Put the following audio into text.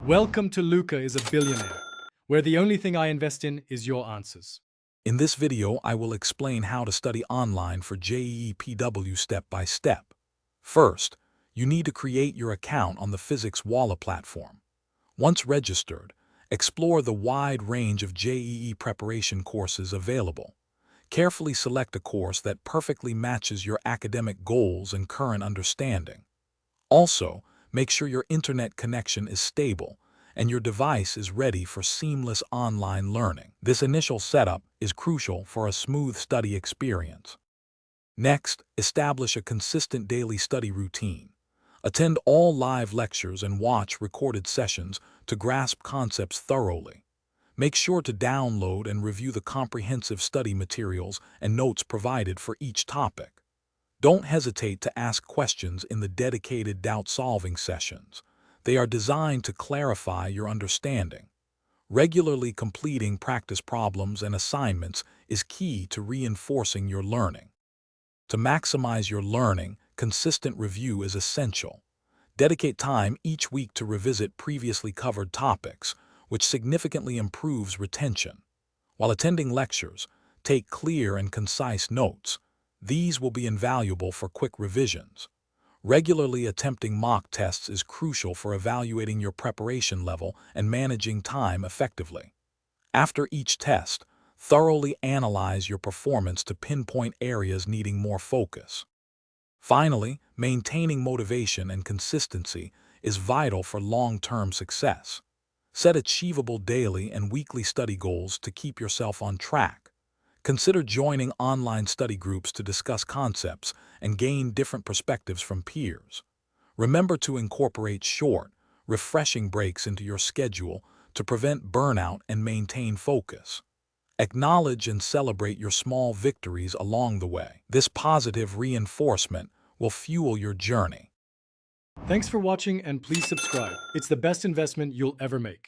Welcome to Luca is a Billionaire, where the only thing I invest in is your answers. In this video, I will explain how to study online for JEE PW step by step. First, you need to create your account on the Physics Walla platform. Once registered, explore the wide range of JEE preparation courses available. Carefully select a course that perfectly matches your academic goals and current understanding. Also, make sure your internet connection is stable and your device is ready for seamless online learning. This initial setup is crucial for a smooth study experience. Next, establish a consistent daily study routine. Attend all live lectures and watch recorded sessions to grasp concepts thoroughly. Make sure to download and review the comprehensive study materials and notes provided for each topic. Don't hesitate to ask questions in the dedicated doubt-solving sessions. They are designed to clarify your understanding. Regularly completing practice problems and assignments is key to reinforcing your learning. To maximize your learning, consistent review is essential. Dedicate time each week to revisit previously covered topics, which significantly improves retention. While attending lectures, take clear and concise notes. These will be invaluable for quick revisions. Regularly attempting mock tests is crucial for evaluating your preparation level and managing time effectively. After each test, thoroughly analyze your performance to pinpoint areas needing more focus. Finally, maintaining motivation and consistency is vital for long-term success. Set achievable daily and weekly study goals to keep yourself on track. Consider joining online study groups to discuss concepts and gain different perspectives from peers. Remember to incorporate short, refreshing breaks into your schedule to prevent burnout and maintain focus. Acknowledge and celebrate your small victories along the way. This positive reinforcement will fuel your journey. Thanks for watching and please subscribe. It's the best investment you'll ever make.